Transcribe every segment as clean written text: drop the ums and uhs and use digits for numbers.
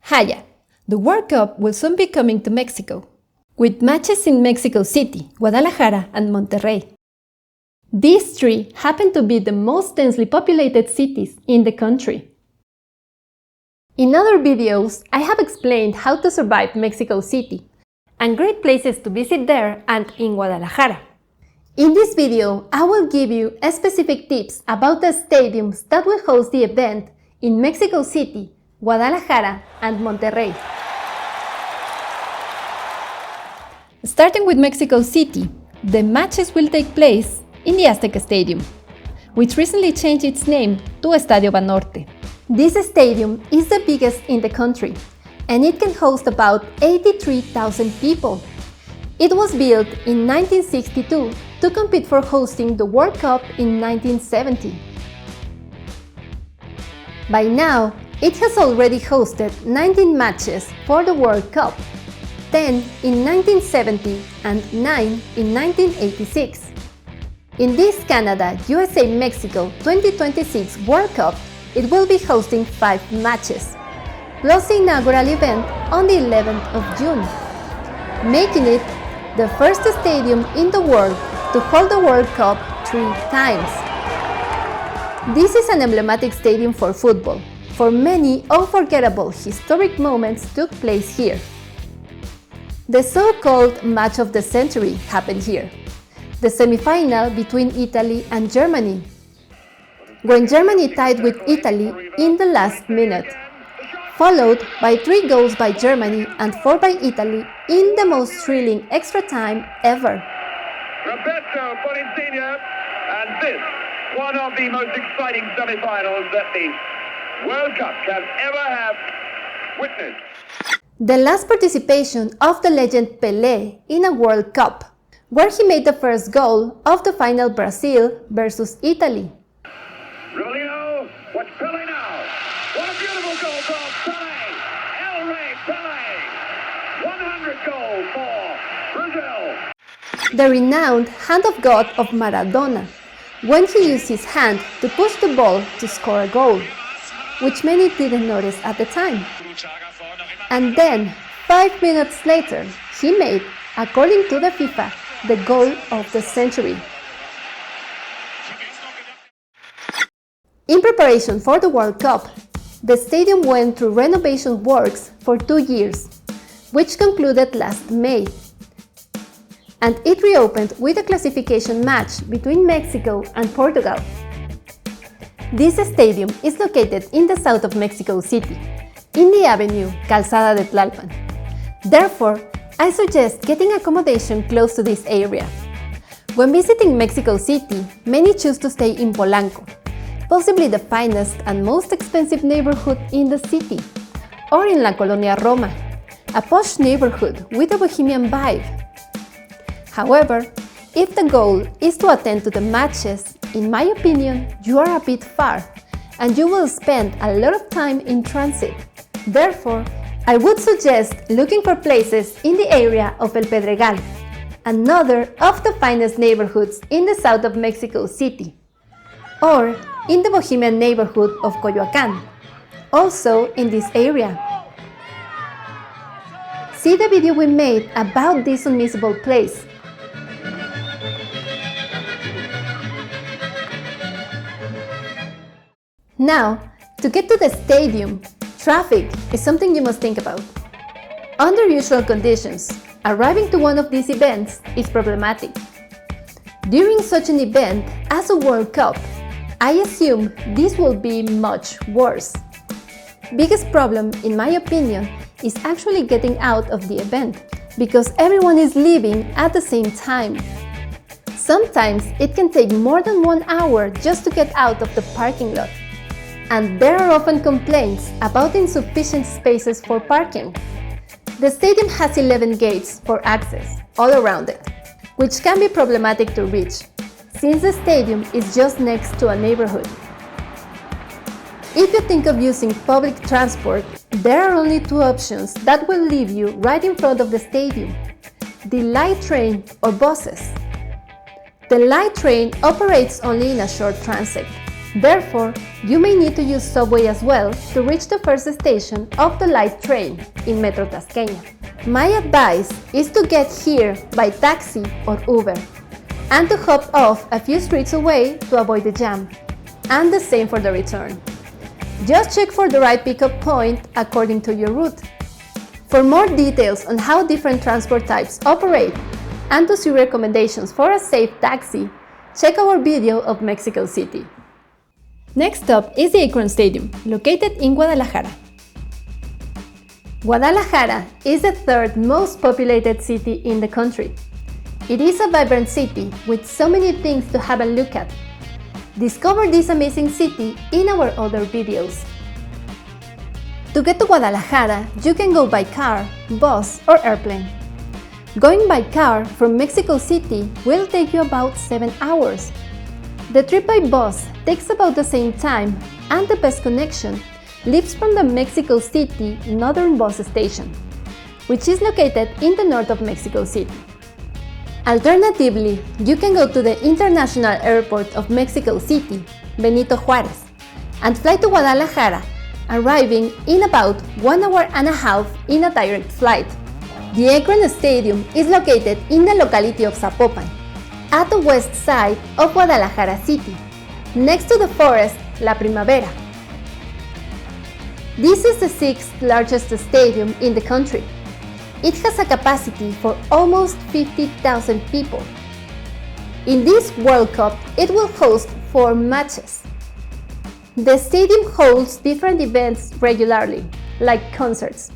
Hiya! The World Cup will soon be coming to Mexico, with matches in Mexico City, Guadalajara, and Monterrey. These three happen to be the most densely populated cities in the country. In other videos, I have explained how to survive Mexico City, and great places to visit there and in Guadalajara. In this video, I will give you specific tips about the stadiums that will host the event in Mexico City, Guadalajara, and Monterrey. Starting with Mexico City, the matches will take place in the Azteca Stadium, which recently changed its name to Estadio Banorte. This stadium is the biggest in the country, and it can host about 83,000 people. It was built in 1962 to compete for hosting the World Cup in 1970. By now, it has already hosted 19 matches for the World Cup, 10 in 1970 and 9 in 1986. In this Canada-USA-Mexico 2026 World Cup, it will be hosting 5 matches, plus the inaugural event on the 11th of June, making it the first stadium in the world to hold the World Cup 3 times. This is an emblematic stadium for football, for many unforgettable historic moments took place here. The so-called match of the century happened here, the semi-final between Italy and Germany, when Germany tied with Italy in the last minute, followed by 3 goals by Germany and 4 by Italy in the most thrilling extra time ever. Roberto Polincina, and this, one of the most exciting semi-finals that the World Cup can ever have witnessed. The last participation of the legend Pele in a World Cup, where he made the first goal of the final Brazil versus Italy. Rolino, watch Pele now. What a beautiful goal from Pele. El Rey Pele. 100 goals for Brazil. The renowned hand of God of Maradona, when he used his hand to push the ball to score a goal, which many didn't notice at the time. And then, 5 minutes later, he made, according to the FIFA, the goal of the century. In preparation for the World Cup, the stadium went through renovation works for 2 years, which concluded last May. And it reopened with a classification match between Mexico and Portugal. This stadium is located in the south of Mexico City, in the avenue Calzada de Tlalpan. Therefore, I suggest getting accommodation close to this area. When visiting Mexico City, many choose to stay in Polanco, possibly the finest and most expensive neighborhood in the city, or in La Colonia Roma, a posh neighborhood with a bohemian vibe. However, if the goal is to attend to the matches, in my opinion, you are a bit far, and you will spend a lot of time in transit. Therefore, I would suggest looking for places in the area of El Pedregal, another of the finest neighborhoods in the south of Mexico City, or in the bohemian neighborhood of Coyoacán, also in this area. See the video we made about this unmissable place. Now, to get to the stadium, traffic is something you must think about. Under usual conditions, arriving to one of these events is problematic. During such an event as a World Cup, I assume this will be much worse. Biggest problem, in my opinion, is actually getting out of the event, because everyone is leaving at the same time. Sometimes it can take more than 1 hour just to get out of the parking lot. And there are often complaints about insufficient spaces for parking. The stadium has 11 gates for access all around it, which can be problematic to reach, since the stadium is just next to a neighborhood. If you think of using public transport, there are only 2 options that will leave you right in front of the stadium: the light train or buses. The light train operates only in a short transit, Therefore, you may need to use subway as well to reach the first station of the light train in Metro Tasqueña. My advice is to get here by taxi or Uber, and to hop off a few streets away to avoid the jam, and the same for the return. Just check for the right pickup point according to your route. For more details on how different transport types operate and to see recommendations for a safe taxi, check our video of Mexico City. Next up is the Akron Stadium, located in Guadalajara. Guadalajara is the third most populated city in the country. It is a vibrant city with so many things to have a look at. Discover this amazing city in our other videos. To get to Guadalajara, you can go by car, bus, or airplane. Going by car from Mexico City will take you about 7 hours. The trip by bus takes about the same time, and the best connection leaves from the Mexico City Northern Bus Station, which is located in the north of Mexico City. Alternatively, you can go to the International Airport of Mexico City, Benito Juárez, and fly to Guadalajara, arriving in about 1 hour and a half in a direct flight. The Akron Stadium is located in the locality of Zapopan, at the west side of Guadalajara City, next to the forest La Primavera. This is the 6th largest stadium in the country. It has a capacity for almost 50,000 people. In this World Cup, it will host 4 matches. The stadium holds different events regularly, like concerts.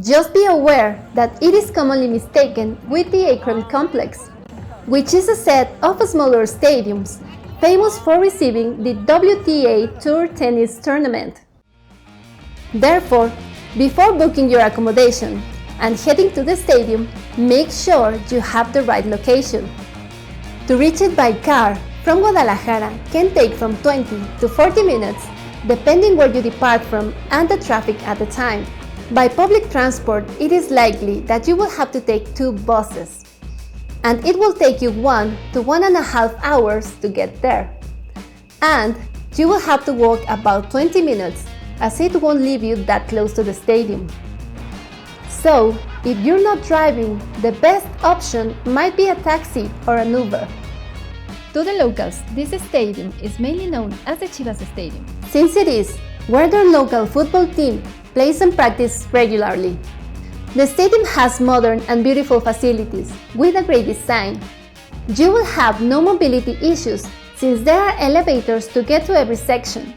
Just be aware that it is commonly mistaken with the Akron Complex, which is a set of smaller stadiums famous for receiving the WTA Tour Tennis Tournament. Therefore, before booking your accommodation and heading to the stadium, make sure you have the right location. To reach it by car from Guadalajara can take from 20 to 40 minutes, depending where you depart from and the traffic at the time. By public transport, it is likely that you will have to take 2 buses, and it will take you 1 to 1.5 hours to get there. And you will have to walk about 20 minutes, as it won't leave you that close to the stadium. So, if you're not driving, the best option might be a taxi or an Uber. To the locals, this stadium is mainly known as the Chivas Stadium, since it is where their local football team plays and practices regularly. The stadium has modern and beautiful facilities with a great design. You will have no mobility issues since there are elevators to get to every section.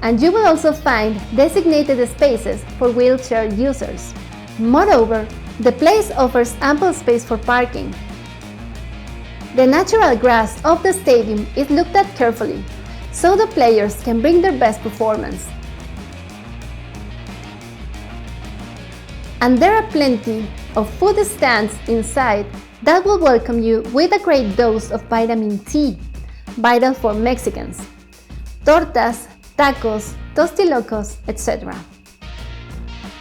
And you will also find designated spaces for wheelchair users. Moreover, the place offers ample space for parking. The natural grass of the stadium is looked at carefully, so the players can bring their best performance. And there are plenty of food stands inside that will welcome you with a great dose of vitamin T, vital for Mexicans. Tortas, tacos, tostilocos, etc.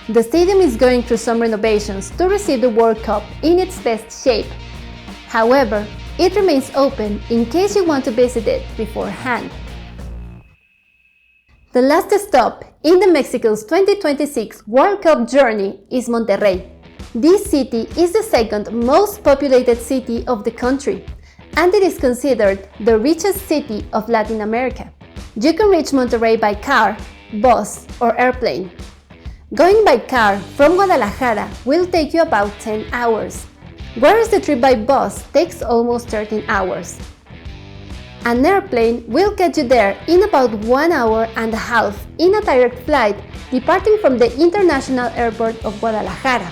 The stadium is going through some renovations to receive the World Cup in its best shape. However, it remains open in case you want to visit it beforehand. The last stop in the Mexico's 2026 World Cup journey is Monterrey. This city is the second most populated city of the country, and it is considered the richest city of Latin America. You can reach Monterrey by car, bus, or airplane. Going by car from Guadalajara will take you about 10 hours, whereas the trip by bus takes almost 13 hours. An airplane will get you there in about 1 hour and a half in a direct flight departing from the International Airport of Guadalajara.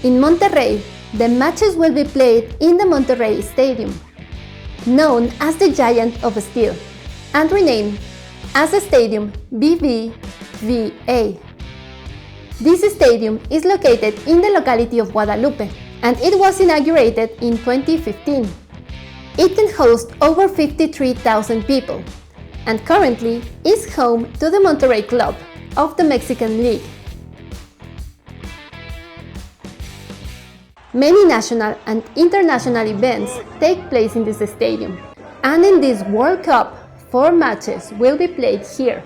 In Monterrey, the matches will be played in the Monterrey Stadium, known as the Giant of Steel, and renamed as the Stadium BBVA. This stadium is located in the locality of Guadalupe, and it was inaugurated in 2015. It can host over 53,000 people, and currently is home to the Monterrey Club of the Mexican League. Many national and international events take place in this stadium, and in this World Cup, 4 matches will be played here.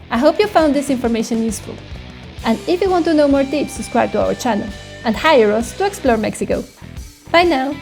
I hope you found this information useful. And if you want to know more tips, subscribe to our channel and hire us to explore Mexico. Bye now!